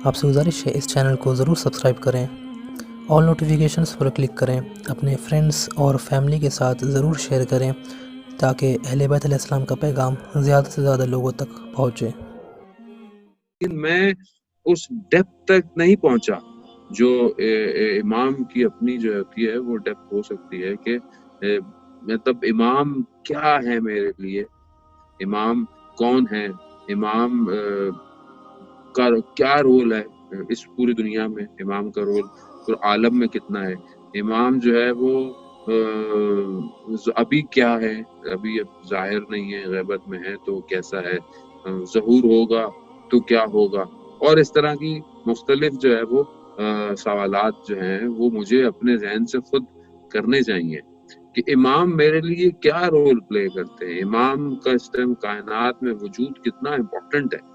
آپ سے گزارش ہے اس چینل کو ضرور سبسکرائب کریں، آل نوٹیفیکیشنز پر کلک کریں، اپنے فرینڈز اور فیملی کے ساتھ ضرور شیئر کریں تاکہ اہل بیت علیہ السلام کا پیغام زیادہ سے زیادہ لوگوں تک پہنچے۔ لیکن میں اس ڈیپتھ تک نہیں پہنچا جو امام کی اپنی جو ہوتی ہے وہ ڈیپتھ ہو سکتی ہے کہ مطلب امام کیا ہے میرے لیے، امام کون ہے، امام کا کیا رول ہے اس پوری دنیا میں، امام کا رول پورے عالم میں کتنا ہے، امام جو ہے وہ ابھی کیا ہے، ابھی اب ظاہر نہیں ہے، غیبت میں ہے تو کیسا ہے، ظہور ہوگا تو کیا ہوگا، اور اس طرح کی مختلف جو ہے وہ سوالات جو ہیں وہ مجھے اپنے ذہن سے خود کرنے چاہیے کہ امام میرے لیے کیا رول پلے کرتے ہیں، امام کا اس ٹائم کائنات میں وجود کتنا امپورٹنٹ ہے،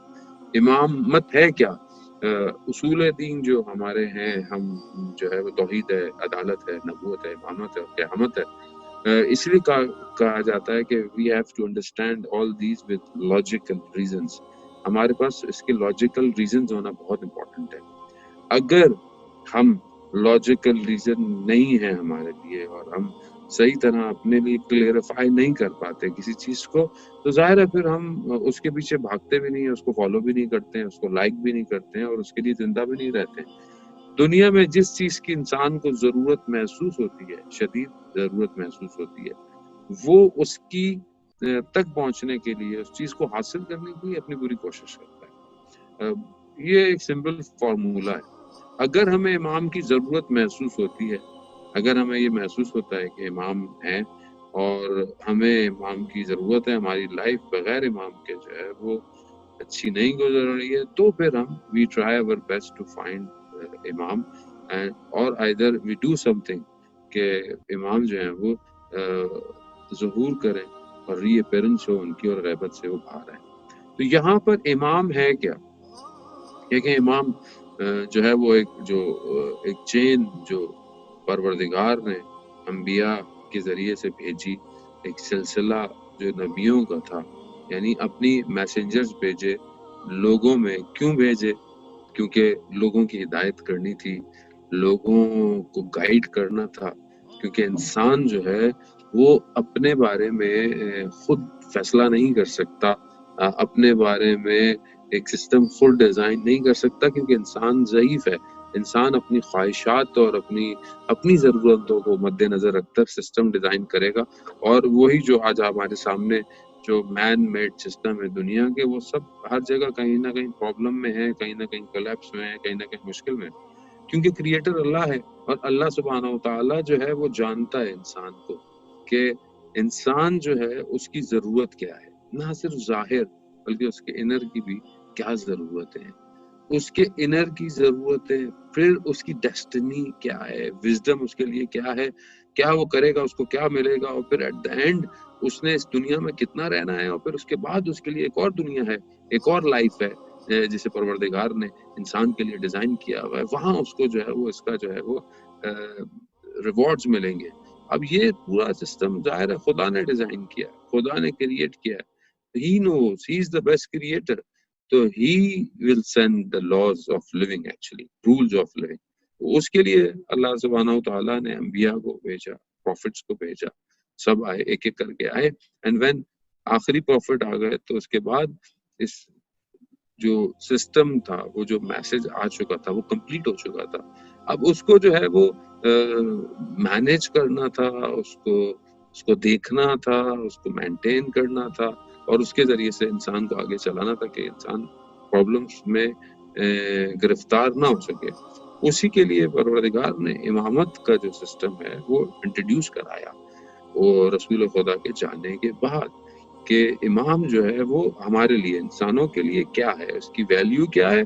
امام مت ہے کیا، اصول دین جو ہمارے ہیں، ہم جو ہے وہ توحید ہے، عدالت ہے، نبوت ہے، امامت ہے، قیامت ہے، اس لیے کہا جاتا ہے کہ we have to understand all these with logical reasons، ہمارے پاس اس کے لاجیکل ریزنز ہونا بہت امپورٹنٹ ہے۔ اگر ہم لاجیکل ریزن نہیں ہے ہمارے لیے اور ہم صحیح طرح اپنے لیے کلیئرفائی نہیں کر پاتے کسی چیز کو، تو ظاہر ہے پھر ہم اس کے پیچھے بھاگتے بھی نہیں ہیں، اس کو فالو بھی نہیں کرتے ہیں، اس کو لائک بھی نہیں کرتے ہیں اور اس کے لیے زندہ بھی نہیں رہتے ہیں۔ دنیا میں جس چیز کی انسان کو ضرورت محسوس ہوتی ہے، شدید ضرورت محسوس ہوتی ہے، وہ اس کی تک پہنچنے کے لیے، اس چیز کو حاصل کرنے کے لیے اپنی پوری کوشش کرتا ہے۔ یہ ایک سمپل فارمولا ہے۔ اگر ہمیں امام کی ضرورت محسوس ہوتی ہے، اگر ہمیں یہ محسوس ہوتا ہے کہ امام ہے اور ہمیں امام کی ضرورت ہے، ہماری لائف بغیر امام کے جو ہے وہ اچھی نہیں گزر رہی ہے، تو پھر ہم وی ٹرائی اور بیسٹ ٹو فائنڈ امام اور either we do something کہ امام جو ہیں وہ ظہور کریں اور ری اپیرنس ہو ان کی اور غیبت سے وہ باہر آئیں۔ تو یہاں پر امام ہے کیا؟ کہ امام جو ہے وہ ایک چین جو پروردگار نے انبیاء کے ذریعے سے بھیجی، ایک سلسلہ جو نبیوں کا تھا، یعنی اپنی میسنجرز بھیجے لوگوں میں۔ کیوں بھیجے؟ کیونکہ لوگوں کی ہدایت کرنی تھی، لوگوں کو گائیڈ کرنا تھا، کیونکہ انسان جو ہے وہ اپنے بارے میں خود فیصلہ نہیں کر سکتا، اپنے بارے میں ایک سسٹم فل ڈیزائن نہیں کر سکتا، کیونکہ انسان ضعیف ہے۔ انسان اپنی خواہشات اور اپنی ضرورتوں کو مد نظر رکھ کر سسٹم ڈیزائن کرے گا، اور وہی جو آج ہمارے سامنے جو مین میڈ سسٹم ہے دنیا کے، وہ سب ہر جگہ کہیں نہ کہیں پرابلم میں ہے، کہیں نہ کہیں کولیپس میں ہے، کہیں نہ کہیں مشکل میں ہے، کیونکہ کریٹر اللہ ہے، اور اللہ سبحانہ و تعالیٰ جو ہے وہ جانتا ہے انسان کو کہ انسان جو ہے اس کی ضرورت کیا ہے، نہ صرف ظاہر بلکہ اس کے انر کی بھی کیا ضرورتیں ہیں، اس کے انر کی ضرورتیں، پھر اس کی ڈیسٹنی کیا ہے، وزڈم اس کے لیے کیا ہے، کیا وہ کرے گا اس کو کیا ملے گا، اور پھر ایٹ دا اینڈ اس نے اس دنیا میں کتنا رہنا ہے، اور پھر اس کے بعد اس کے لیے ایک اور دنیا ہے، ایک اور لائف ہے جسے پروردگار نے انسان کے لیے ڈیزائن کیا ہوا ہے، وہاں اس کو جو ہے وہ اس کا جو ہے وہ ریوارڈز ملیں گے۔ اب یہ پورا سسٹم ظاہر ہے خدا نے ڈیزائن کیا ہے، خدا نے کریٹ کیا ہے، He knows, he is the best creator. تو he will send the laws of living actually, rules of living. اس کے لیے اللہ سبحانہ و تعالیٰ نے انبیاء کو بھیجا، پروفٹس کو بھیجا، سب آئے، ایک ایک کر کے آئے، اینڈ وین آخری پروفٹ آ گئے تو اس کے بعد اس جو سسٹم تھا، وہ جو میسج آ چکا تھا وہ کمپلیٹ ہو چکا تھا۔ اب اس کو جو ہے وہ مینیج کرنا تھا، اس کو دیکھنا تھا، اس کو مینٹین کرنا تھا، اور اس کے ذریعے سے انسان کو آگے چلانا تھا کہ انسان پرابلمس میں گرفتار نہ ہو سکے۔ اسی کے لیے پروردگار نے امامت کا جو سسٹم ہے وہ انٹروڈیوس کرایا، اور رسول خدا کے جانے کے بعد کہ امام جو ہے وہ ہمارے لیے، انسانوں کے لیے کیا ہے، اس کی ویلیو کیا ہے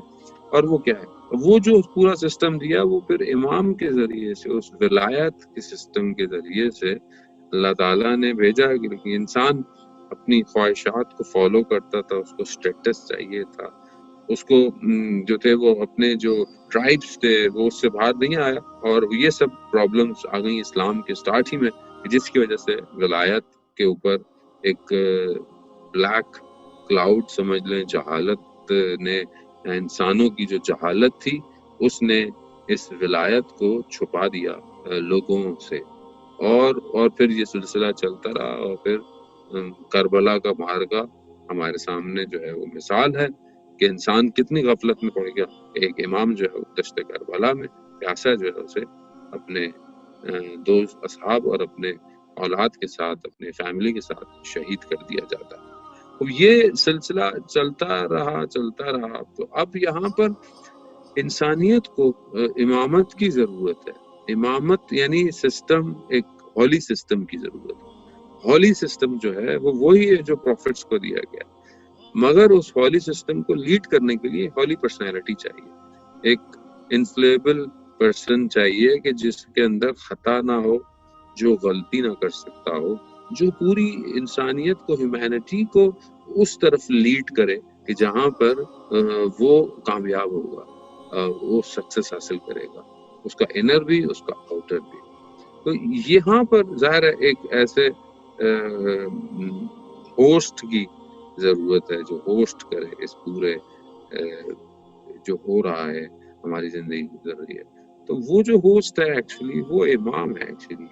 اور وہ کیا ہے۔ وہ جو پورا سسٹم دیا وہ پھر امام کے ذریعے سے، اس ولایت کے سسٹم کے ذریعے سے اللہ تعالیٰ نے بھیجا، کہ انسان اپنی خواہشات کو فالو کرتا تھا، اس کو سٹیٹس چاہیے تھا، اس کو جو تھے وہ اپنے جو ٹرائبس تھے وہ اس سے باہر نہیں آیا، اور یہ سب پرابلمس آ گئی اسلام کے سٹارٹ ہی میں، جس کی وجہ سے ولایت کے اوپر ایک بلیک کلاؤڈ سمجھ لیں، جہالت نے انسانوں کی جو جہالت تھی اس نے اس ولایت کو چھپا دیا لوگوں سے، اور پھر یہ سلسلہ چلتا رہا، اور پھر کربلا کا معرکہ ہمارے سامنے جو ہے وہ مثال ہے کہ انسان کتنی غفلت میں پڑ گیا۔ ایک امام جو ہے وہ دشت کربلا میں پیاسا جو ہے اسے اپنے دو اصحاب اور اپنے اولاد کے ساتھ، اپنے فیملی کے ساتھ شہید کر دیا جاتا ہے۔ اب یہ سلسلہ چلتا رہا۔ تو اب یہاں پر انسانیت کو امامت کی ضرورت ہے۔ امامت یعنی سسٹم، ایک ہولی سسٹم کی ضرورت ہے۔ ہولی سسٹم جو ہے وہ وہی ہے جو پروفٹس کو دیا گیا، مگر اس ہولی سسٹم کو لیڈ کرنے کے لیے ہولی پرسنالٹی چاہیے، ایک انفلیبل پرسن چاہیے کہ جس کے اندر خطا نہ ہو، جو غلطی نہ کر سکتا ہو، جو پوری انسانیت کو، ہیومینٹی کو اس طرف لیڈ کرے کہ جہاں پر وہ کامیاب ہوگا، وہ سکسس حاصل کرے گا، اس کا انر بھی، اس کا آؤٹر بھی۔ تو یہاں پر ظاہر ہے ایک ایسے ہوسٹ کی ضرورت ہے جو ہوسٹ کرے اس پورے جو ہو رہا ہے، ہماری زندگی گزر رہی ہے۔ تو وہ جو ہوسٹ ہے ایکچولی وہ امام ہے ایکچولی۔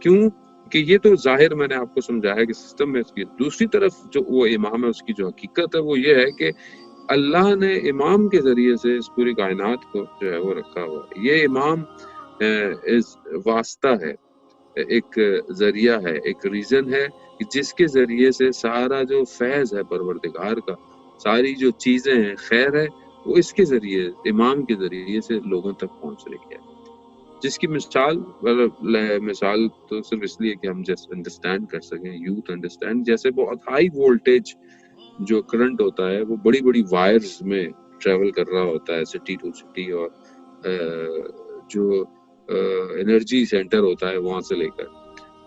کیوں کہ یہ تو ظاہر میں نے آپ کو سمجھایا کہ سسٹم میں اس کی، دوسری طرف جو وہ امام ہے اس کی جو حقیقت ہے وہ یہ ہے کہ اللہ نے امام کے ذریعے سے اس پوری کائنات کو جو ہے وہ رکھا ہوا ہے۔ یہ امام واسطہ ہے، ایک ذریعہ ہے، ایک ریزن ہے کہ جس کے ذریعے سے سارا جو فیض ہے پروردگار کا، ساری جو چیزیں ہیں، خیر ہے، وہ اس کے ذریعے، امام کے ذریعے سے لوگوں تک پہنچ رہی ہے، جس کی مثال تو صرف اس لیے کہ ہم جیسے انڈرسٹینڈ کر سکیں، یوتھ انڈرسٹینڈ، جیسے بہت ہائی وولٹیج جو کرنٹ ہوتا ہے وہ بڑی بڑی وائرز میں ٹریول کر رہا ہوتا ہے سٹی ٹو سٹی، اور جو انرجی سینٹر ہوتا ہے وہاں سے لے کر،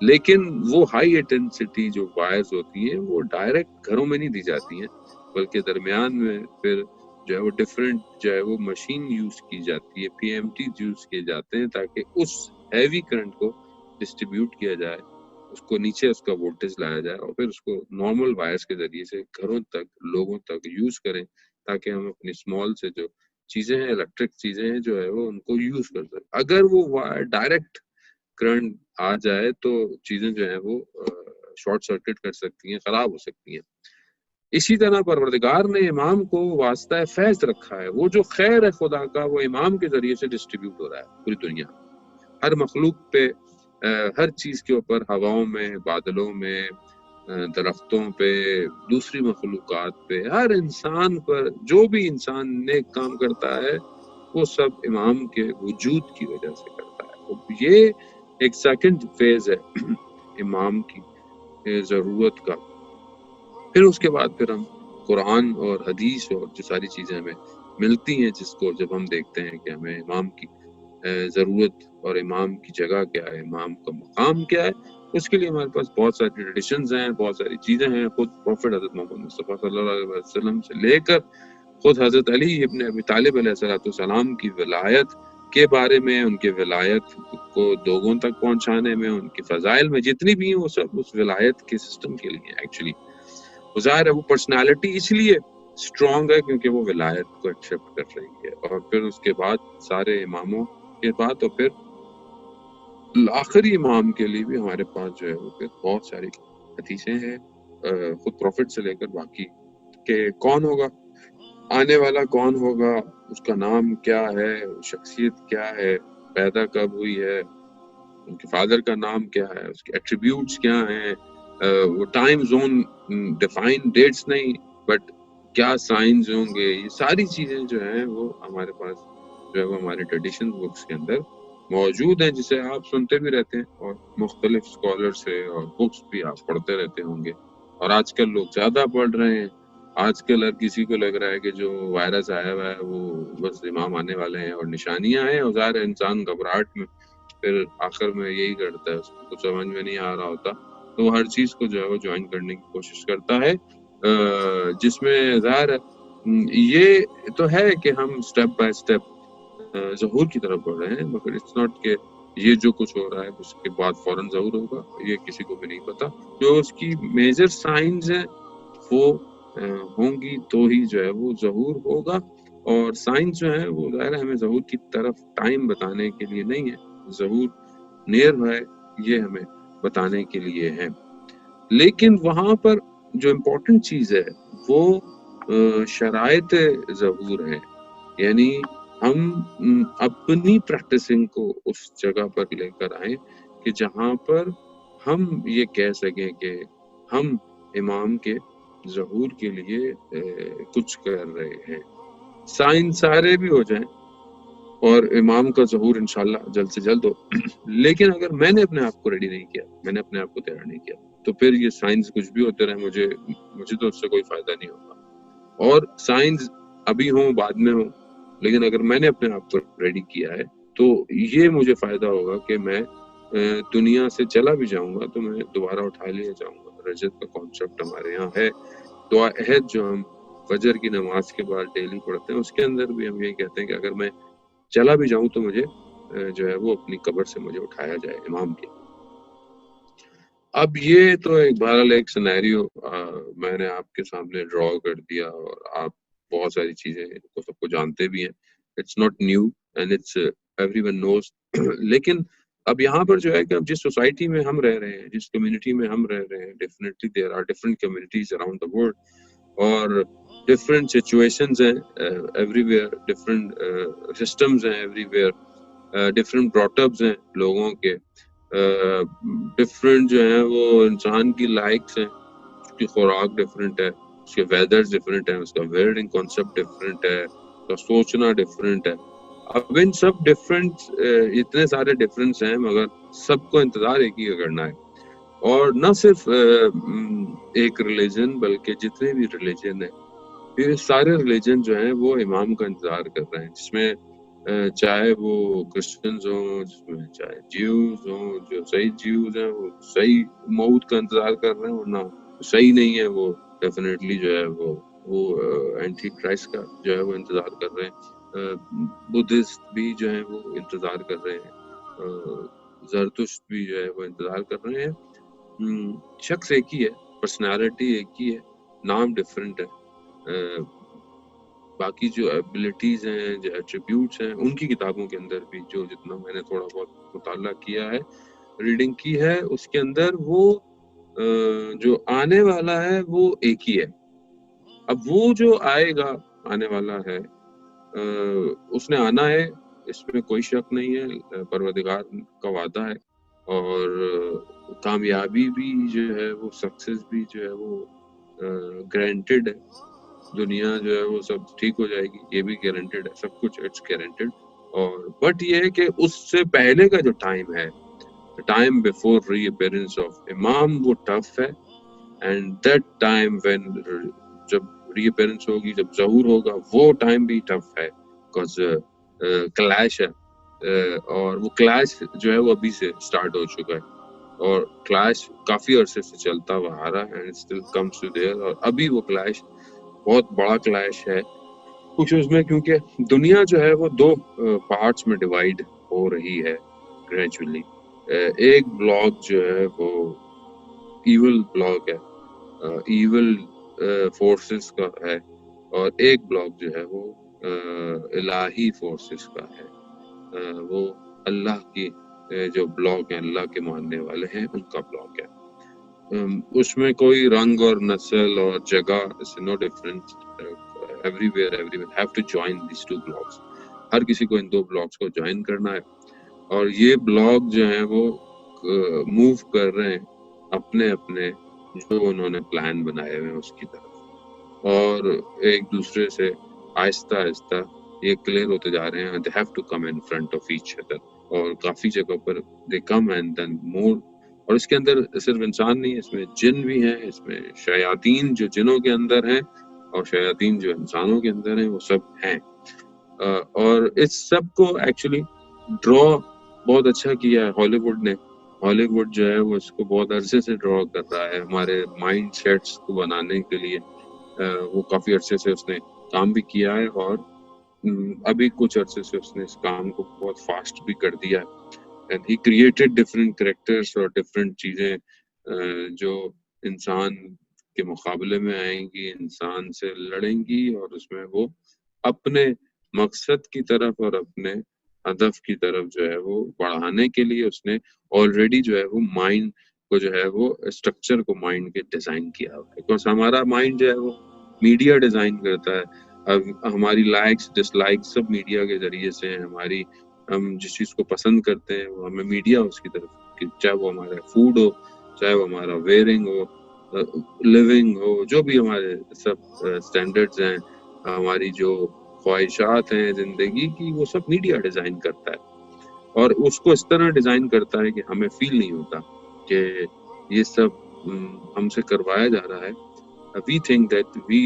لیکن وہ ہائی انٹینسٹی جو وائرز ہوتی ہیں وہ ڈائریکٹ گھروں میں نہیں دی جاتی ہیں، بلکہ درمیان میں پھر جو ہے وہ ڈفرینٹ جو ہے وہ مشین یوز کی جاتی ہے، پی ایم ٹی یوز کیے جاتے ہیں تاکہ اس ہیوی کرنٹ کو ڈسٹریبیوٹ کیا جائے، اس کو نیچے اس کا وولٹیج لایا جائے، اور پھر اس کو نارمل وائرز کے ذریعے سے گھروں تک، لوگوں تک یوز کریں، تاکہ ہم اپنی اسمال سے جو چیزیں ہیں، الیکٹرک چیزیں ہیں جو ہے وہ ان کو یوز کر سکیں۔ اگر وہ وائر ڈائریکٹ کرنٹ آ جائے تو چیزیں جو ہیں وہ شارٹ سرکٹ کر سکتی ہیں، خراب ہو سکتی ہیں۔ اسی طرح پروردگار نے امام کو واسطہ فیض رکھا ہے، وہ جو خیر ہے خدا کا وہ امام کے ذریعے سے ڈسٹریبیوٹ ہو رہا ہے پوری دنیا، ہر مخلوق پہ، ہر چیز کے اوپر، ہواؤں میں، بادلوں میں، درختوں پہ، دوسری مخلوقات پہ، ہر انسان پر، جو بھی انسان نیک کام کرتا ہے وہ سب امام کے وجود کی وجہ سے کرتا ہے۔ یہ ایک سیکنڈ فیز ہے امام کی ضرورت کا۔ پھر اس کے بعد پھر ہم قرآن اور حدیث اور جو ساری چیزیں ہمیں ملتی ہیں، جس کو جب ہم دیکھتے ہیں کہ ہمیں امام کی ضرورت اور امام کی جگہ کیا ہے، امام کا مقام کیا ہے، اس کے لیے ہمارے پاس بہت ساری ٹریڈیشنز ہیں، بہت ساری چیزیں ہیں۔ خود پروفٹ حضرت محمد مصطفیٰ صلی اللہ علیہ وسلم سے لے کر خود حضرت علی ابن ابی طالب علیہ السلام کی ولایت کے بارے میں، ان کے ولایت کو لوگوں تک پہنچانے میں، ان کے فضائل میں جتنی بھی ہیں وہ سب اس ولایت کے سسٹم کے لیے ایکچولی۔ ظاہر ہے وہ پرسنالٹی اس لیے اسٹرانگ ہے کیونکہ وہ ولایت کو ایکسیپٹ کر رہی ہے، اور پھر اس کے بعد سارے اماموں کے بعد، اور پھر آخری امام کے لیے بھی ہمارے پاس جو ہے وہ پھر بہت ساری حدیثیں ہیں، خود پروفٹ سے لے کر باقی، کہ کون ہوگا آنے والا، کون ہوگا، اس کا نام کیا ہے، شخصیت کیا ہے، پیدا کب ہوئی ہے، ان کے فادر کا نام کیا ہے، اس کے ایٹریبیوٹس کیا ہیں، وہ ٹائم زون ڈیفائن ڈیٹس نہیں، بٹ کیا سائنز ہوں گے، یہ ساری چیزیں جو ہیں وہ ہمارے پاس جو ہے وہ ہمارے ٹریڈیشن بکس کے اندر موجود ہیں، جسے آپ سنتے بھی رہتے ہیں اور مختلف اسکالر سے اور بکس بھی آپ پڑھتے رہتے ہوں گے، اور آج کل لوگ زیادہ پڑھ رہے ہیں۔ آج کل ہر کسی کو لگ رہا ہے کہ جو وائرس آیا ہوا ہے وہ بس امام آنے والے ہیں اور نشانیاں ہیں، اور ظاہر انسان گھبراہٹ میں پھر آخر میں یہی کرتا ہے، اس کو کچھ سمجھ میں نہیں آ رہا ہوتا تو وہ ہر چیز کو جو ہے وہ جوائن کرنے کی کوشش کرتا ہے، جس میں ظاہر یہ تو ہے کہ ہم اسٹیپ بائی اسٹیپ ظہور کی طرف بڑھ رہے ہیں، مگر اٹس ناٹ کہ یہ جو کچھ ہو رہا ہے اس کے بعد فوراً ظہور ہوگا، یہ کسی کو بھی نہیں پتا۔ جو اس کی میجر سائنز ہیں وہ ہوں گی تو ہی جو ہے وہ ظہور ہوگا، اور سائنس جو ہے وہ ظاہر ہے ہمیں ظہور کی طرف ٹائم بتانے کے لیے نہیں ہے، ظہور نیر ہے یہ ہمیں بتانے کے لیے ہے، لیکن وہاں پر جو امپورٹنٹ چیز ہے وہ شرائط ظہور ہے، یعنی ہم اپنی پریکٹسنگ کو اس جگہ پر لے کر آئیں کہ جہاں پر ہم یہ کہہ سکیں کہ ہم امام کے ظہور کے لیے کچھ کر رہے ہیں، سائنس سارے بھی ہو جائیں اور امام کا ظہور انشاءاللہ جلد سے جلد ہو، لیکن اگر میں نے اپنے آپ کو ریڈی نہیں کیا، میں نے اپنے آپ کو تیار نہیں کیا، تو پھر یہ سائنس کچھ بھی ہوتے رہے مجھے تو اس سے کوئی فائدہ نہیں ہوگا، اور سائنس ابھی ہوں بعد میں ہوں، لیکن اگر میں نے اپنے آپ کو ریڈی کیا ہے تو یہ مجھے فائدہ ہوگا کہ میں دنیا سے چلا بھی جاؤں گا تو میں دوبارہ اٹھا لیا جاؤں گا۔ رجت کا کانسیپٹ ہمارے یہاں ہے، دعا عہد جو ہم فجر کی نماز کے بعد ڈیلی پڑھتے ہیں، اس کے اندر بھی ہم یہ کہتے ہیں کہ اگر میں چلا بھی جاؤں تو مجھے جو ہے وہ اپنی قبر سے مجھے اٹھایا جائے امام کے۔ اب یہ تو بہرحال ایک سینیریو میں نے آپ کے سامنے ڈرا کر دیا، اور آپ بہت ساری چیزیں سب کو جانتے بھی ہیں، it's not new and it's everyone knows, لیکن اب یہاں پر جو ہے کہ اب جس سوسائٹی میں ہم رہ رہے ہیں، جس کمیونٹی میں ہم رہ رہے ہیں، definitely there are different communities around the world, اور ڈفرینٹ سچویشنز ہیں ایوری ویئر، ڈفرینٹ سسٹمز ہیں everywhere, different brought ups ہیں لوگوں کے، ڈفرینٹ جو ہیں وہ انسان کی لائکس ہیں، اس کی خوراک ڈفرینٹ ہے، اس کے ویدرز ڈفرینٹ ہیں، اس کا ویئرنگ کانسیپٹ ڈفرینٹ ہے، اس کا سوچنا ڈفرینٹ ہے۔ اب ان سب ڈفرینٹ اتنے سارے ڈفرینس ہیں، مگر سب کو انتظار ایک ہی کا کرنا ہے، اور نہ صرف ایک ریلیجن بلکہ جتنے بھی ریلیجن ہیں، یہ سارے ریلیجن جو ہیں وہ امام کا انتظار کر رہے ہیں، جس میں چاہے وہ کرسچنز ہوں، جس میں چاہے جیوز ہوں، جو صحیح جیوز ہیں وہ صحیح موت کا انتظار کر رہے ہیں، ورنہ صحیح نہیں ہے وہ ڈیفینیٹلی جو ہے وہ اینٹی کرائسٹ کا جو ہے وہ انتظار کر رہے ہیں، بدھسٹ بھی جو ہے وہ انتظار کر رہے ہیں، زرتشت بھی جو ہے وہ انتظار کر رہے ہیں، شخص ایک ہی ہے، پرسنالٹی ایک ہی ہے، نام ڈفرینٹ ہے، باقی جو ایبلٹیز ہیں، جو ایٹریبیوٹس ہیں، ان کی کتابوں کے اندر بھی جو جتنا میں نے تھوڑا بہت مطالعہ کیا ہے، ریڈنگ کی ہے، اس کے اندر وہ جو آنے والا ہے وہ ایک ہی ہے۔ اب وہ جو آئے گا آنے والا ہے، اس نے آنا ہے، اس میں کوئی شک نہیں ہے، پروردگار کا وعدہ ہے، اور کامیابی بھی جو ہے وہ سکسیس بھی جو ہے وہ گارنٹیڈ ہے، دنیا جو ہے وہ سب ٹھیک ہو جائے گی، یہ بھی گارنٹیڈ ہے، سب کچھ اٹس گارنٹیڈ، اور بٹ یہ ہے کہ اس سے پہلے کا جو ٹائم ہے، time before reappearance of امام، وہ ٹف ہے، اینڈ دیٹ ٹائم وین جب ری اپیرنس ہوگی، جب ظہور ہوگا، وہ ٹائم بھی ٹف ہے، بیکاز کلیش ہے، اور وہ کلیش جو ہے وہ ابھی سے اسٹارٹ ہو چکا ہے، اور کلیش کافی عرصے سے چلتا ہوا آ رہا ہے، and still comes to there, اور ابھی وہ کلیش بہت بڑا کلیش ہے کچھ اس میں، کیونکہ دنیا جو ہے وہ دو پارٹس میں ڈیوائڈ ہو رہی ہے گریجولی، ایک بلاک جو ہے وہ ایول بلاک ہے، ایول فورسز کا ہے، اور ایک بلاک جو ہے وہ الہی فورسز کا ہے، وہ اللہ کی جو بلاک ہیں، اللہ کے ماننے والے ہیں، ان کا بلاک ہے، اس میں کوئی رنگ اور نسل اور جگہ no difference, everywhere everyone have to join these two blocks, ہر کسی کو ان دو بلاکس کو جوائن کرنا ہے، اور یہ بلاک جو ہیں وہ موو کر رہے ہیں اپنے اپنے جو انہوں نے پلان بنائے ہوئے ہیں اس کی طرف، اور ایک دوسرے سے آہستہ آہستہ یہ کلیئر ہوتے جا رہے ہیں، they have to come in front of each other، اور کافی جگہ پر they come and then more، اور اس کے اندر صرف انسان نہیں ہے، اس میں جن بھی ہیں، اس میں شیاطین جو جنوں کے اندر ہیں، اور شیاطین جو انسانوں کے اندر ہیں، وہ سب ہیں، اور اس سب کو ایکچولی ڈرا بہت اچھا کیا ہے ہالی ووڈ نے، ہالی ووڈ جو ہے وہ اس کو بہت عرصے سے ڈرا کر رہا ہے ہمارے مائنڈ سیٹس کو بنانے کے لیے، وہ کافی عرصے سے اس نے کام بھی کیا ہے، اور ابھی کچھ عرصے سے اس نے اس کام کو بہت فاسٹ بھی کر دیا ہے، and he created different characters اور different چیزیں جو انسان کے مقابلے میں آئیں گی، انسان سے لڑیں گی، اور اس میں وہ اپنے مقصد کی طرف اور اپنے ہدف کی طرف جو ہے وہ بڑھانے کے لیے اس نے آلریڈی جو ہے وہ مائنڈ کو جو ہے وہ اسٹرکچر کو مائنڈ کے ڈیزائن کیا ہوا ہے. بیکاز ہمارا مائنڈ جو ہے وہ میڈیا ڈیزائن کرتا ہے. اب ہماری لائکس ڈس لائکس سب میڈیا کے ذریعے سے ہیں. ہماری ہم جس چیز کو پسند کرتے ہیں وہ ہمیں میڈیا اس کی طرف، چاہے وہ ہمارا فوڈ ہو، چاہے وہ ہمارا ویئرنگ ہو، لیونگ ہو، جو بھی ہمارے سب اسٹینڈرڈز ہیں، ہماری جو خواہشات ہیں زندگی کی، وہ سب میڈیا ڈیزائن کرتا ہے. اور اس کو اس طرح ڈیزائن کرتا ہے کہ ہمیں فیل نہیں ہوتا کہ یہ سب ہم سے کروایا جا رہا ہے. we think that we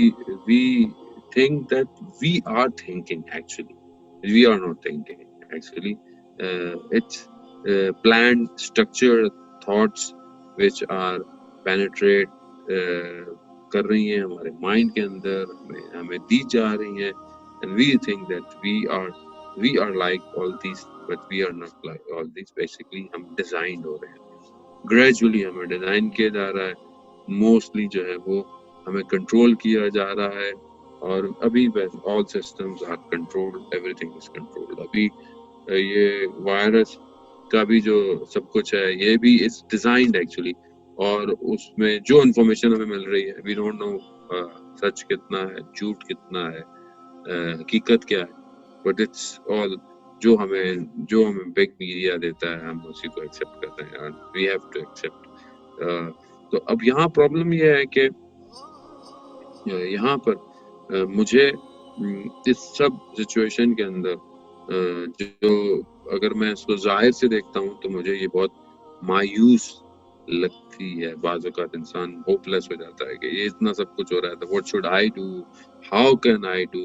think that we are thinking. Actually we are not thinking. Actually it's planned structured thoughts which are penetrate کر رہی ہیں ہمارے مائنڈ کے اندر، ہمیں دی جا رہی ہیں. and we think that we are like all these, but we are not like all these. Basically ہم ڈیزائن ہو رہے ہیں، گریجولی ہمیں ڈیزائن کیا جا رہا ہے. موسٹلی جو ہے وہ ہمیں کنٹرول کیا جا رہا ہے. اور ابھی all systems are controlled, everything is controlled. ابھی یہ وائرس کا بھی جو سب کچھ ہے یہ بھی اس ڈیزائنڈ ایکچولی. اور اس میں جو انفارمیشن ہمیں مل رہی ہے وی ڈونٹ نو سچ کتنا ہے، جھوٹ کتنا ہے، حقیقت کیا ہے. بٹ اٹس آل جو ہمیں بگ میڈیا دیتا ہے ہم اسی کو ایکسیپٹ کرتے ہیں. We have to accept. تو اب یہاں پرابلم یہ ہے کہ یہاں پر مجھے اس سب سچویشن کے اندر جو اگر میں اس کو ظاہر سے دیکھتا ہوں تو مجھے یہ بہت مایوس لگتی ہے. بعض اوقات انسان ہوپلیس ہو جاتا ہے کہ یہ اتنا سب کچھ ہو رہا ہے، what should I do, how can I do,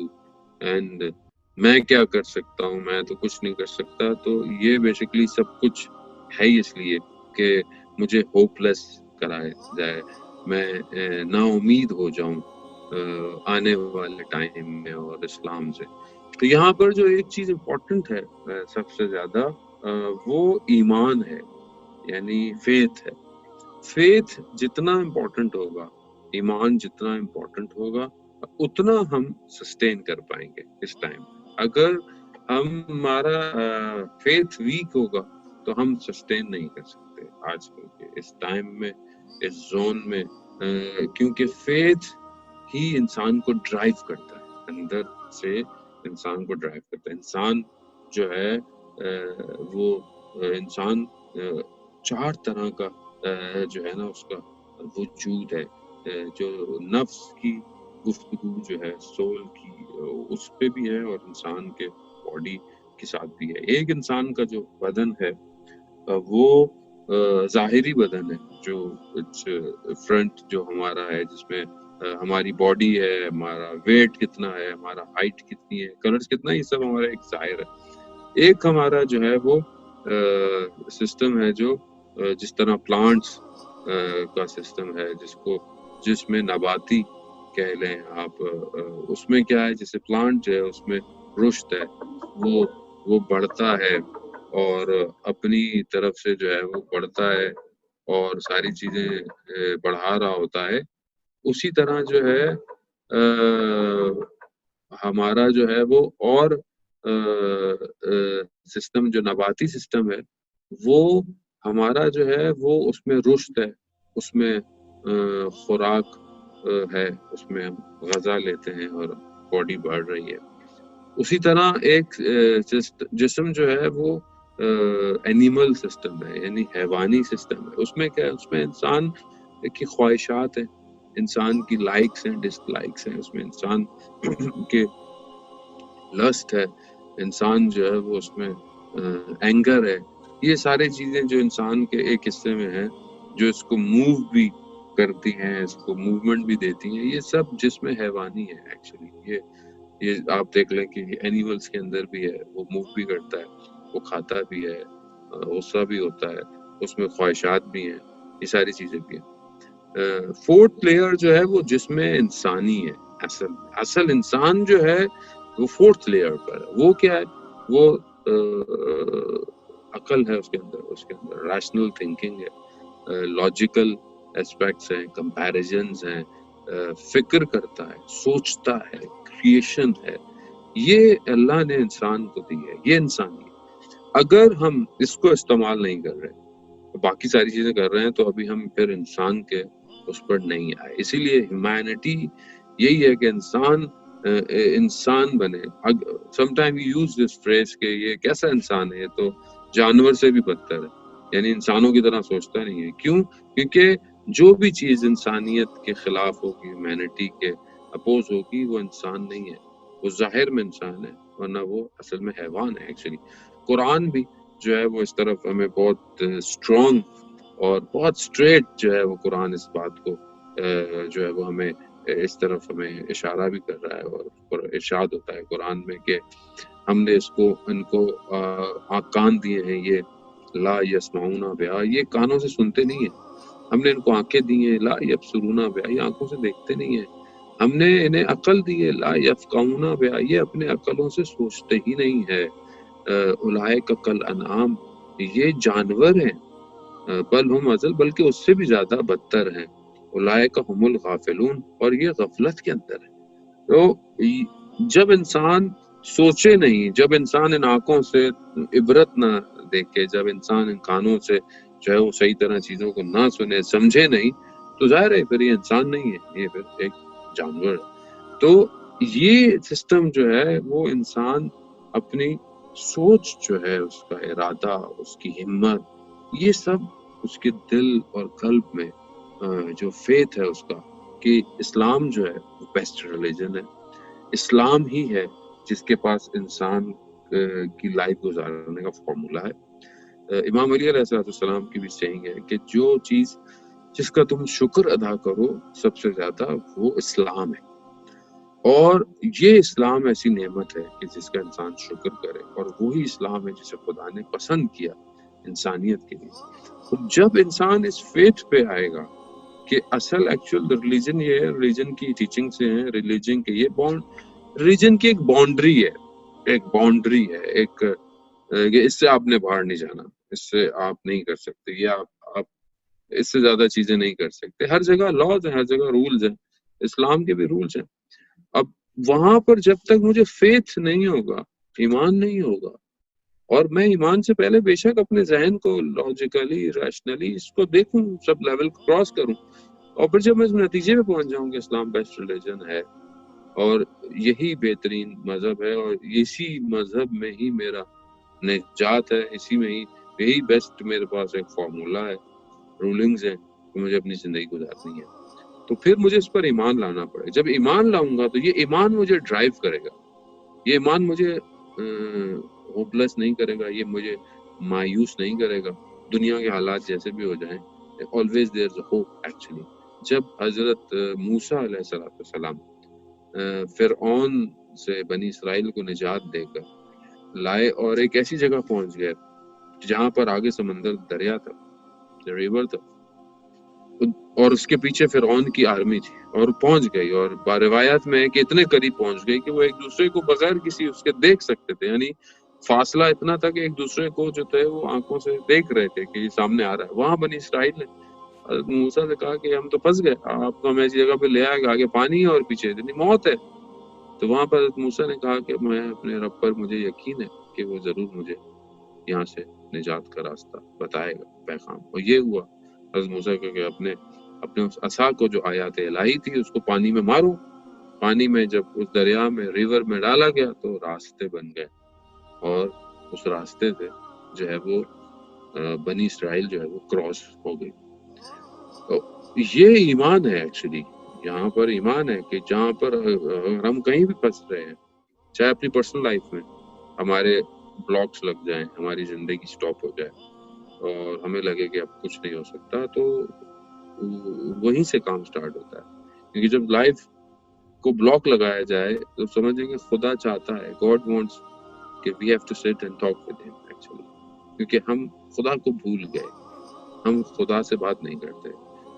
and میں کیا کر سکتا ہوں، میں تو کچھ نہیں کر سکتا. تو یہ بیسیکلی سب کچھ ہے اس لیے کہ مجھے ہوپلیس کرایا جائے، میں نا امید ہو جاؤں آنے والے ٹائم میں اور اسلام سے. تو یہاں پر جو ایک چیز امپورٹنٹ ہے سب سے زیادہ وہ ایمان ہے، یعنی فیتھ ہے. فیتھ جتنا امپورٹنٹ ہوگا، ایمان جتنا امپورٹنٹ ہوگا، اتنا ہم سسٹین کر پائیں گے اس ٹائم. اگر ہمارا فیتھ ویک ہوگا تو ہم سسٹین نہیں کر سکتے آج کل کے اس ٹائم میں، اس زون میں. کیونکہ فیتھ ہی انسان کو ڈرائیو کرتا ہے، اندر سے انسان کو ڈرائیو کرتا ہے. انسان جو ہے وہ انسان 4 طرح کا جو ہے نا اس کا وجود ہے. جو نفس کی گفتگو جو ہے سول کی اس پہ بھی ہے اور انسان کے باڈی کے ساتھ بھی ہے. ایک انسان کا جو بدن ہے وہ ظاہری بدن ہے، جو فرنٹ جو ہمارا ہے، جس میں ہماری باڈی ہے، ہمارا ویٹ کتنا ہے، ہمارا ہائٹ کتنی ہے، کلرز کتنا ہے، یہ سب ہمارا ایک ظاہر ہے. ایک ہمارا جو ہے وہ سسٹم ہے جو جس طرح پلانٹس کا سسٹم ہے، جس میں نباتی کہہ لیں آپ، اس میں کیا ہے، جیسے پلانٹ جو ہے اس میں رشد ہے، وہ بڑھتا ہے اور اپنی طرف سے جو ہے وہ بڑھتا ہے اور ساری چیزیں بڑھا رہا ہوتا ہے. اسی طرح جو ہے ہمارا جو ہے وہ اور سسٹم جو نباتی سسٹم ہے وہ ہمارا جو ہے وہ اس میں رشد ہے، اس میں خوراک ہے، اس میں ہم غذا لیتے ہیں اور باڈی بڑھ رہی ہے. اسی طرح ایک جسم جو ہے وہ اینیمل سسٹم ہے، یعنی حیوانی سسٹم ہے. اس میں کیا ہے، اس میں انسان کی خواہشات ہیں، انسان کی لائکس ہیں، ڈس لائکس ہیں، اس میں انسان کے لسٹ ہے، انسان جو ہے وہ اس میں اینگر ہے. یہ ساری چیزیں جو انسان کے ایک حصے میں ہیں جو اس کو موو بھی کرتی ہیں، اس کو موومنٹ بھی دیتی ہیں، یہ سب جسم حیوانی ہے. ایکچولی یہ آپ دیکھ لیں کہ اینیملز کے اندر بھی ہے، وہ موو بھی کرتا ہے، وہ کھاتا بھی ہے، غصہ بھی ہوتا ہے، اس میں خواہشات بھی ہیں، یہ ساری چیزیں بھی ہیں. فورتھ لیئر جو ہے وہ جسم انسانی ہے. اصل انسان جو ہے وہ فورتھ لیئر پر ہے. وہ کیا ہے، وہ عقل ہے، اس کے اندر ریشنل تھنکنگ ہے، لاجیکل اسپیکٹس ہیں، کمپیریزنز ہیں، فکر کرتا ہے، سوچتا ہے، کریشن ہے، یہ اللہ نے انسان کو دی ہے، یہ انسانیت۔ اگر ہم اس کو استعمال نہیں کر رہے، باقی ساری چیزیں کر رہے ہیں، تو ابھی ہم پھر انسان کے اس پر نہیں آئے۔ اسی لیے ہیومینٹی یہی ہے کہ انسان بنے۔ Some time use this phrase کہ یہ کیسا انسان ہے، یہ تو جانور سے بھی بدتر ہے، یعنی انسانوں کی طرح سوچتا نہیں ہے۔ کیوں؟ کیونکہ جو بھی چیز انسانیت کے خلاف ہوگی، ہیومینٹی کے اپوز ہوگی، وہ انسان نہیں ہے، وہ ظاہر میں انسان ہے، ورنہ وہ اصل میں حیوان ہے۔ ایکچولی قرآن بھی جو ہے وہ اس طرف ہمیں بہت اسٹرانگ اور بہت اسٹریٹ جو ہے وہ قرآن اس بات کو جو ہے وہ ہمیں اس طرف ہمیں اشارہ بھی کر رہا ہے، اور ارشاد ہوتا ہے قرآن میں کہ ہم نے ان کو کان دیے ہیں، یہ لا یسمعون بہا، یہ کانوں سے سنتے نہیں ہیں۔ ہم نے ان کو آنکھیں دی ہیں، لا یبصرون بہا، یہ آنکھوں سے دیکھتے نہیں ہیں۔ ہم نے انہیں عقل دی ہے، لا یفقہون بہا، یہ اپنے عقلوں سے سوچتے ہی نہیں ہے۔ اولئک کالانعام، یہ جانور ہیں، بل ہم اضل، بلکہ اس سے بھی زیادہ بدتر ہیں۔ اولئک هم الغافلون، اور یہ غفلت کے اندر ہے۔ تو جب انسان سوچے نہیں، جب انسان ان آنکھوں سے عبرت نہ دیکھے، جب انسان ان کانوں سے جو ہے وہ صحیح طرح چیزوں کو نہ سنے، سمجھے نہیں، تو ظاہر ہے پھر یہ انسان نہیں ہے، یہ پھر ایک جانور ہے۔ تو یہ سسٹم جو ہے وہ انسان اپنی سوچ جو ہے، اس کا ارادہ، اس کی ہمت، یہ سب اس کے دل اور قلب میں جو فیتھ ہے اس کا، کہ اسلام جو ہے وہ بیسٹ ریلیجن ہے، اسلام ہی ہے جس کے پاس انسان کی لائف گزارنے کا فارمولا ہے۔ امام علی علیہ السلام کی بھی سیئنگ ہے کہ جو چیز جس کا تم شکر ادا کرو سب سے زیادہ، وہ اسلام ہے، اور یہ اسلام ایسی نعمت ہے کہ جس کا انسان شکر کرے، اور وہی اسلام ہے جسے خدا نے پسند کیا انسانیت کے لیے۔ جب انسان اس فیتھ پہ آئے گا کہ اصل ایکچوئل ریلیجن یہ ہے، ریلیجن کی ٹیچنگ سے ہے، ریلیجن کے یہ ریلیجن کی ایک باؤنڈری ہے، ایک اس سے آپ نے باہر نہیں جانا، اس سے آپ نہیں کر سکتے، یا آپ اس سے زیادہ چیزیں نہیں کر سکتے۔ ہر جگہ لاز ہیں، ہر جگہ رولز ہیں، اسلام کے بھی رولز ہیں۔ اب وہاں پر جب تک مجھے فیتھ نہیں ہوگا، ایمان نہیں ہوگا، اور میں ایمان سے پہلے بے شک اپنے ذہن کو لاجیکلی، ریشنلی اس کو دیکھوں، سب لیول کو کراس کروں، اور پھر جب میں اس نتیجے پہ پہنچ جاؤں کہ اسلام بیسٹ ریلیجن ہے اور یہی بہترین مذہب ہے، اور اسی مذہب میں ہی میرا نجات ہے، اسی میں ہی یہی بیسٹ میرے پاس ایک فارمولا ہے، رولنگز ہیں کہ مجھے اپنی زندگی گزارنی ہے، تو پھر مجھے اس پر ایمان لانا پڑے۔ جب ایمان لاؤں گا تو یہ ایمان مجھے ڈرائیو کرے گا، یہ ایمان مجھے ہوپلیس نہیں کرے گا، یہ مجھے مایوس نہیں کرے گا، دنیا کے حالات جیسے بھی ہو جائیں، always there's a hope actually۔ جب حضرت موسیٰ علیہ السلام فرعون سے بنی اسرائیل کو نجات دے کر لائے اور ایک ایسی جگہ پہنچ گئے جہاں پر آگے سمندر دریا تھا، ریور تھا، اور اس کے پیچھے فرعون کی آرمی تھی، اور پہنچ گئی، اور روایات میں ہے کہ اتنے قریب پہنچ گئی کہ وہ ایک دوسرے کو بغیر کسی اس کے دیکھ سکتے تھے، یعنی فاصلہ اتنا تھا کہ ایک دوسرے کو جو تھے وہ آنکھوں سے دیکھ رہے تھے کہ یہ سامنے آ رہا ہے۔ وہاں بنی اسرائیل نے حضرت موسیٰ سے کہا کہ ہم تو پھنس گئے، آپ کو ہم ایسی جگہ پہ لے آئے گا، آگے پانی ہے اور پیچھے اتنی موت ہے۔ تو وہاں پر حضرت موسیٰ نے کہا کہ میں اپنے رب پر مجھے یقین ہے کہ وہ ضرور مجھے یہاں سے نجات کا راستہ بتائے گا، پیغام۔ اور یہ ہوا حضرت موسیٰ کہ اپنے اس عصا کو جو آیات الہی تھی اس کو پانی میں مارو، پانی میں جب اس دریا میں ریور میں ڈالا گیا تو راستے بن گئے، اور اس راستے سے جو ہے وہ بنی اسرائیل جو ہے وہ کراس ہو گئی۔ تو یہ ایمان ہے ایکچولی، یہاں پر ایمان ہے کہ جہاں پر ہم کہیں بھی پھنس رہے ہیں، چاہے اپنی پرسنل لائف میں ہمارے بلاکس لگ جائیں، ہماری زندگی سٹاپ ہو جائے اور ہمیں لگے کہ اب کچھ نہیں ہو سکتا، تو وہیں سے کام سٹارٹ ہوتا ہے۔ کیونکہ جب لائف کو بلاک لگایا جائے تو سمجھیں کہ خدا چاہتا ہے، God wants کہ we have to sit and talk with him actually، کیونکہ ہم خدا کو بھول گئے، ہم خدا سے بات نہیں کرتے،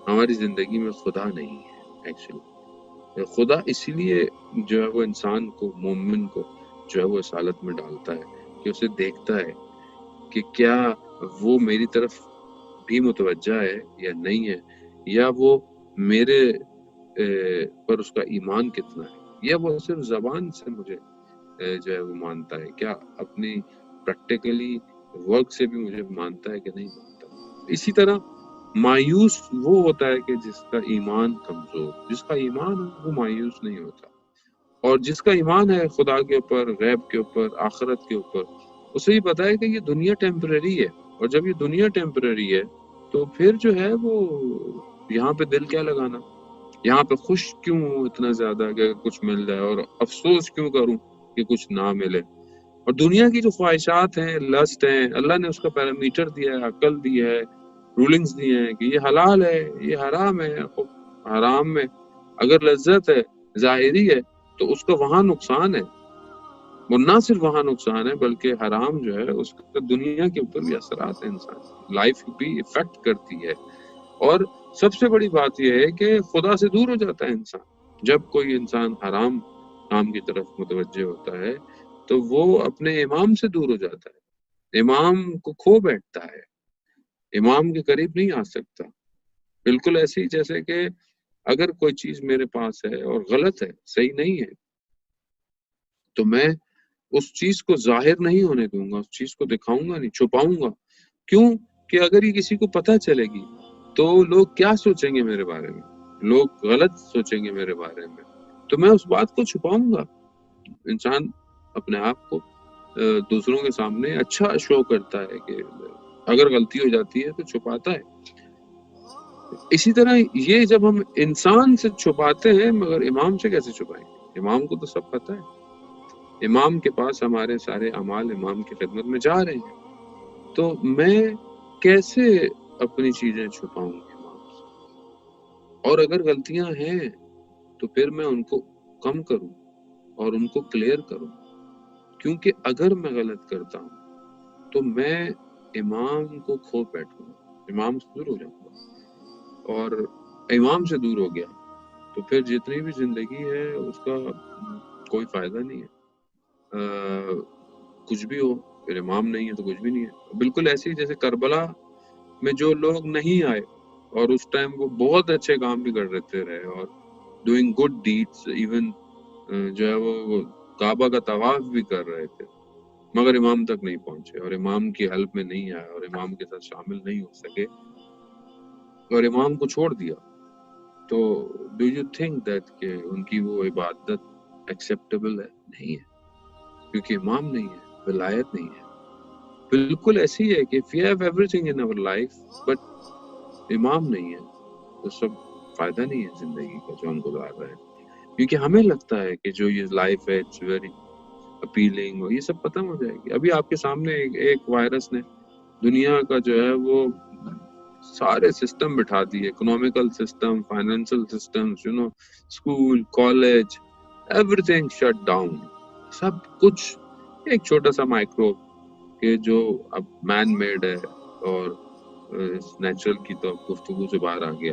ہماری زندگی میں خدا نہیں ہے ایکچولی۔ خدا اسی لیے جو ہے وہ انسان کو، مومن کو جو ہے وہ اس حالت میں ڈالتا ہے کہ اسے دیکھتا ہے کہ کیا وہ میری طرف بھی متوجہ ہے یا نہیں ہے، یا وہ میرے پر اس کا ایمان کتنا ہے، یا وہ صرف زبان سے مجھے جو ہے وہ مانتا ہے؟ کیا اپنی پریکٹیکلی ورک سے بھی مجھے مانتا ہے کہ نہیں مانتا؟ اسی طرح مایوس وہ ہوتا ہے کہ جس کا ایمان کمزور، جس کا ایمان ہو وہ مایوس نہیں ہوتا، اور جس کا ایمان ہے خدا کے اوپر، غیب کے اوپر، آخرت کے اوپر، اسے یہ پتا ہے کہ یہ دنیا ٹیمپرری ہے، اور جب یہ دنیا ٹیمپرری ہے تو پھر جو ہے وہ یہاں پہ دل کیا لگانا، یہاں پہ خوش کیوں ہوں اتنا زیادہ کہ کچھ مل جائے، اور افسوس کیوں کروں کہ کچھ نہ ملے۔ اور دنیا کی جو خواہشات ہیں، لسٹ ہیں، اللہ نے اس کا پیرامیٹر دیا ہے، عقل دی ہے، رولنگز دی ہیں کہ یہ حلال ہے، یہ حرام ہے۔ حرام میں اگر لذت ہے، ظاہری ہے، تو اس کا وہاں نقصان ہے، اور نہ صرف وہاں نقصان ہے بلکہ حرام جو ہے اس کا دنیا کے اوپر بھی اثرات ہیں، انسان کی لائف بھی افیکٹ کرتی ہے۔ اور سب سے بڑی بات یہ ہے کہ خدا سے دور ہو جاتا ہے انسان جب کوئی انسان حرام کام کی طرف متوجہ ہوتا ہے، تو وہ اپنے امام سے دور ہو جاتا ہے، امام کو کھو بیٹھتا ہے، امام کے قریب نہیں آ سکتا۔ بالکل ایسی جیسے کہ اگر کوئی چیز میرے پاس ہے اور غلط ہے، صحیح نہیں ہے، تو میں اس چیز کو ظاہر نہیں ہونے دوں گا، اس چیز کو دکھاؤں گا نہیں، چھپاؤں گا۔ کیوں؟ کہ اگر یہ کسی کو پتہ چلے گی تو لوگ کیا سوچیں گے میرے بارے میں، لوگ غلط سوچیں گے میرے بارے میں، تو میں اس بات کو چھپاؤں گا۔ انسان اپنے آپ کو دوسروں کے سامنے اچھا شو کرتا ہے کہ اگر غلطی ہو جاتی ہے تو چھپاتا ہے۔ اسی طرح یہ جب ہم انسان سے چھپاتے ہیں، مگر امام سے کیسے چھپائیں گے؟ امام کو تو سب پتہ ہے، امام کے پاس ہمارے سارے اعمال امام کی خدمت میں جا رہے ہیں، تو میں کیسے اپنی چیزیں چھپاؤں گی امام سے؟ اور اگر غلطیاں ہیں تو پھر میں ان کو کم کروں اور ان کو کلیئر کروں، کیونکہ اگر میں غلط کرتا ہوں تو میں امام کو کھو بیٹھوں گا، امام سے دور ہو جاؤں گا، اور امام سے دور ہو گیا تو پھر جتنی بھی زندگی ہے اس کا کوئی فائدہ نہیں ہے۔ کچھ بھی ہو، پھر امام نہیں ہے تو کچھ بھی نہیں ہے۔ بالکل ایسے ہی جیسے کربلا میں جو لوگ نہیں آئے اور اس ٹائم وہ بہت اچھے کام بھی کر رہتے رہے اور ڈوئنگ گڈ ڈیڈس، ایون جو ہے وہ کعبہ کا طواف بھی کر رہے تھے، مگر امام تک نہیں پہنچے اور امام کی ہیلپ میں نہیں آئے اور امام کے ساتھ شامل نہیں ہو سکے اور امام کو چھوڑ دیا، تو ڈو یو تھنک دیٹ کہ ان کی وہ عبادت ایکسیپٹیبل ہے؟ نہیں ہے، کیونکہ امام نہیں ہے، ولایت نہیں ہے۔ بالکل ایسی ہے کہ if we have everything in our life but امام نہیں ہے تو سب فائدہ نہیں ہے زندگی کا جو ہم گزار رہے ہیں، کیونکہ ہمیں لگتا ہے کہ جو یہ لائف ہے اٹس ویری اپیلنگ اور یہ سب ختم ہو جائے گی۔ ابھی آپ کے سامنے ایک وائرس نے دنیا کا جو ہے وہ سارے سسٹم بٹھا دیے، economical system, financial system, school, college, everything shut down, سب کچھ ایک چھوٹا سا مائکرو کہ جو اب مین میڈ ہے اور نیچرل کی تو اب گفتگو سے باہر آ گیا،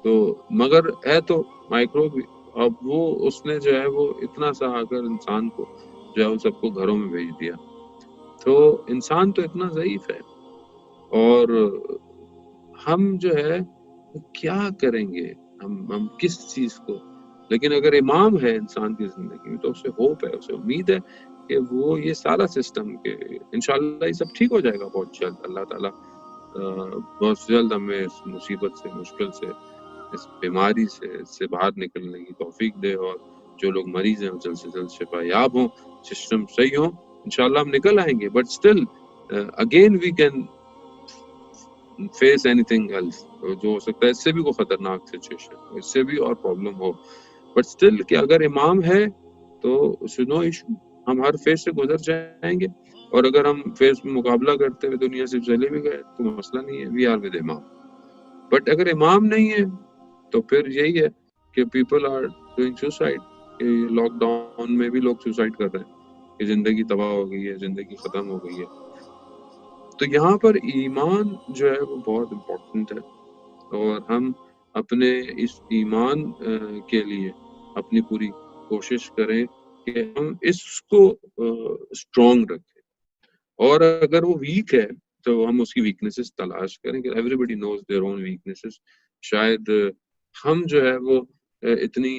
تو مگر ہے تو مائکرو بھی، اب وہ اس نے جو ہے وہ اتنا سا اگر انسان کو جو ہے وہ سب کو گھروں میں بھیج دیا، تو انسان تو اتنا ضعیف ہے، اور ہم جو ہے وہ کیا کریں گے، ہم کس چیز کو؟ لیکن اگر امام ہے انسان کی زندگی میں تو اسے ہوپ ہے، اسے امید ہے کہ وہ یہ سارا سسٹم کہ انشاءاللہ یہ سب ٹھیک ہو جائے گا بہت جلد، اللہ تعالیٰ بہت جلد ہمیں اس مصیبت سے، مشکل سے، اس بیماری سے، اس سے باہر نکلنے کی توفیق دے، اور جو لوگ مریض ہیں وہ جلد سے جلد شفا یاب ہوں، سسٹم صحیح ہوں، انشاءاللہ ہم نکل آئیں گے۔ But still again we can face anything else, جو ہو سکتا ہے اس سے بھی کوئی خطرناک سچویشن، اس سے بھی اور پرابلم ہو، بٹ اسٹل کہ اگر امام ہے تو نو ایشو، ہم ہر فیز سے گزر جائیں گے، اور اگر ہم فیز میں مقابلہ کرتے ہوئے دنیا سے چلے بھی گئے تو مسئلہ نہیں ہے، وی آر ود امام۔ بٹ اگر امام نہیں ہے تو پھر یہی ہے کہ people are doing suicide, lockdown میں بھی لوگ سوسائڈ کر رہے ہیں کہ زندگی تباہ ہو گئی ہے، زندگی ختم ہو گئی ہے۔ تو یہاں پر ایمان جو ہے وہ بہت امپورٹنٹ ہے، اور ہم اپنے اس ایمان کے لیے اپنی پوری کوشش کریں کہ ہم اس کو اسٹرانگ رکھیں، اور اگر وہ ویک ہے تو ہم اس کی ویکنیسز تلاش کریں کہ everybody knows their own weaknesses. شاید ہم جو ہے وہ اتنی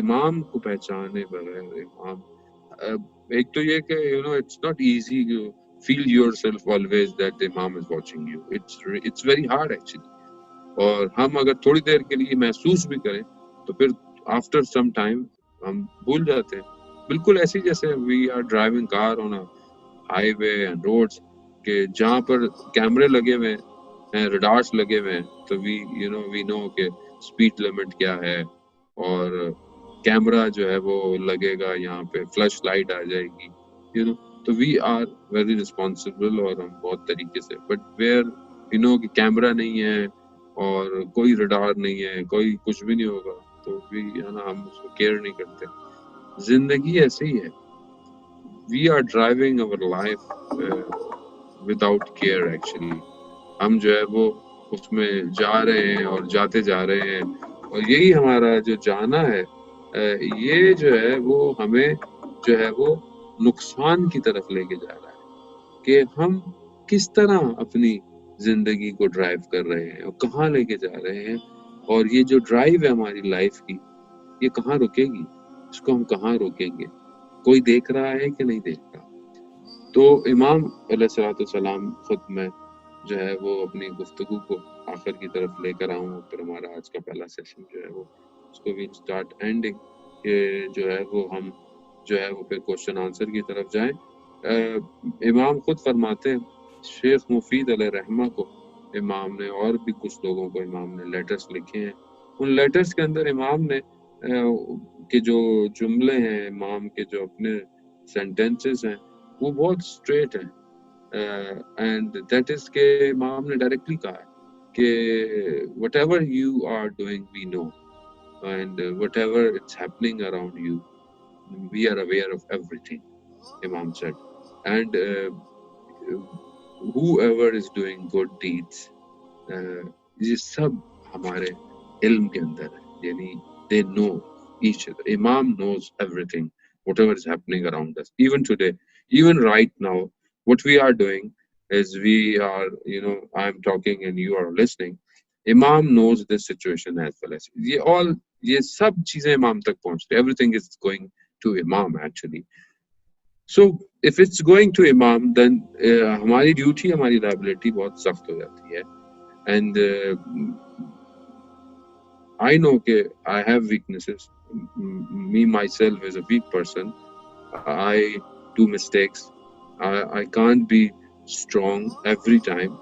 امام کو پہچانے بغیر امام ایک تو یہ کہ it's not easy feel yourself always that the imam is watching you. It's very hard actually. اور ہم اگر تھوڑی دیر کے لیے محسوس بھی کریں تو پھر after some time ہم بھول جاتے ہیں. بالکل ایسی جیسے we are driving car on a highway and roads کہ جہاں پر کیمرے لگے ہوئے ہیں, ریڈارس لگے ہوئے ہیں, تو we know کہ اسپیڈ لمٹ کیا ہے, اور کیمرہ جو ہے وہ لگے گا, یہاں پہ فلش لائٹ آ جائے گی, تو وی آر ویری رسپانسبل, اور ہم بہت طریقے سے, بٹ ویئر کہ کیمرہ نہیں ہے اور کوئی ریڈار نہیں ہے, کوئی کچھ بھی نہیں ہوگا, تو ہم اس کو کیئر نہیں کرتے. زندگی ایسے ہی ہے. We are driving over life without care actually. ہم جو ہے وہ اس میں جا رہے ہیں اور جاتے جا رہے ہیں, اور یہی ہمارا جو جانا ہے یہ جو ہے وہ ہمیں جو ہے وہ نقصان کی طرف لے کے جا رہا ہے, کہ ہم کس طرح اپنی زندگی کو ڈرائیو کر رہے ہیں اور کہاں لے کے جا رہے ہیں, اور یہ جو ڈرائیو ہے ہماری لائف کی یہ کہاں رکے گی, اس کو ہم کہاں روکیں گے, کوئی دیکھ رہا ہے کہ نہیں دیکھ رہا. تو امام علیہ الصلوۃ والسلام خود میں جو ہے وہ اپنی گفتگو کو آخر کی طرف لے کر آؤں, پھر ہمارا آج کا پہلا سیشن جو ہے وہ اس کو بھی اسٹارٹ اینڈنگ کہ جو ہے وہ ہم جو ہے وہ پھر کوشچن آنسر کی طرف جائیں. امام خود فرماتے ہیں, شیخ مفید علیہ رحمہ کو امام نے, اور بھی کچھ لوگوں کو امام نے لیٹرز لکھے ہیں. ان لیٹرز کے اندر امام نے کہ جو جملے ہیں, امام کے جو اپنے سینٹینسز ہیں وہ بہت اسٹریٹ ہیں, اینڈ دیٹ از کہ امام نے ڈائریکٹلی کہا ہے کہ whatever you are doing we know, and whatever it's happening around you we are aware of everything, Imam said, and whoever is doing good deeds, یہ سب ہمارے علم کے اندر ہے, یعنی they know each other. Imam knows everything, whatever is happening around us. Even today, even right now, what we are doing is we are, I'm talking and you are listening. Imam knows this situation as well as یہ سب چیزیں امام تک پہنچتے, everything is going to Imam actually. So if it's going to Imam, then ہماری duty, ہماری liability بہت سخت ہو جاتی ہے. And I know کہ I have weaknesses. Me myself is a weak person. I do mistakes. I can't be strong every time.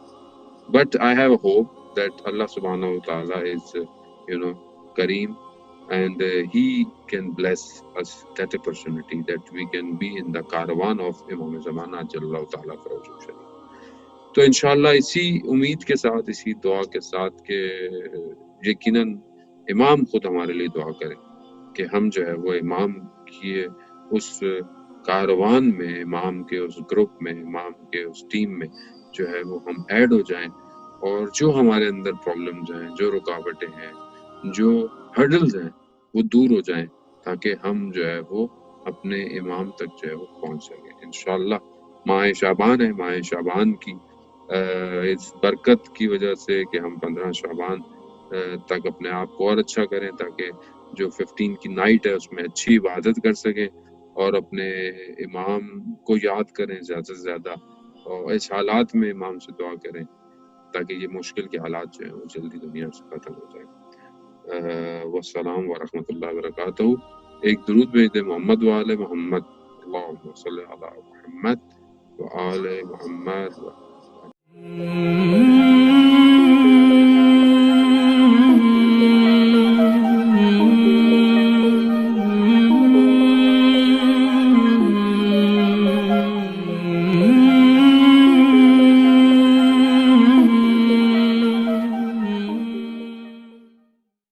But I have a hope that Allah subhanahu wa ta'ala is, Kareem, and he can bless us that opportunity that we can be in the caravan of Imam Zamana Jallahu Ta'ala Farajul Sharif. تو انشاءاللہ اسی امید کے ساتھ, اسی دعا کے ساتھ کہ یقیناً امام خود ہمارے لیے دعا کریں کہ ہم جو ہے وہ امام کی اس کاروان میں, امام کے اس گروپ میں, امام کے اس ٹیم میں جو ہے وہ ہم ایڈ ہو جائیں, اور جو ہمارے اندر پرابلمز ہیں, جو رکاوٹیں ہیں, جو ہرڈلز ہیں, وہ دور ہو جائیں, تاکہ ہم جو ہے وہ اپنے امام تک جو ہے وہ پہنچ سکیں. انشاءاللہ ماہ شعبان ہے, ماہ شعبان کی اس برکت کی وجہ سے کہ ہم 15 شعبان تک اپنے آپ کو اور اچھا کریں, تاکہ جو 15 کی نائٹ ہے اس میں اچھی عبادت کر سکیں, اور اپنے امام کو یاد کریں زیادہ سے زیادہ, اور اس حالات میں امام سے دعا کریں تاکہ یہ مشکل کے حالات جو ہیں وہ جلدی دنیا سے ختم ہو جائیں. والسلام ورحمۃ اللہ وبرکاتہ. ایک درود بھیج دیں محمد وآل محمد, اللہم صلی علی محمد وآل محمد.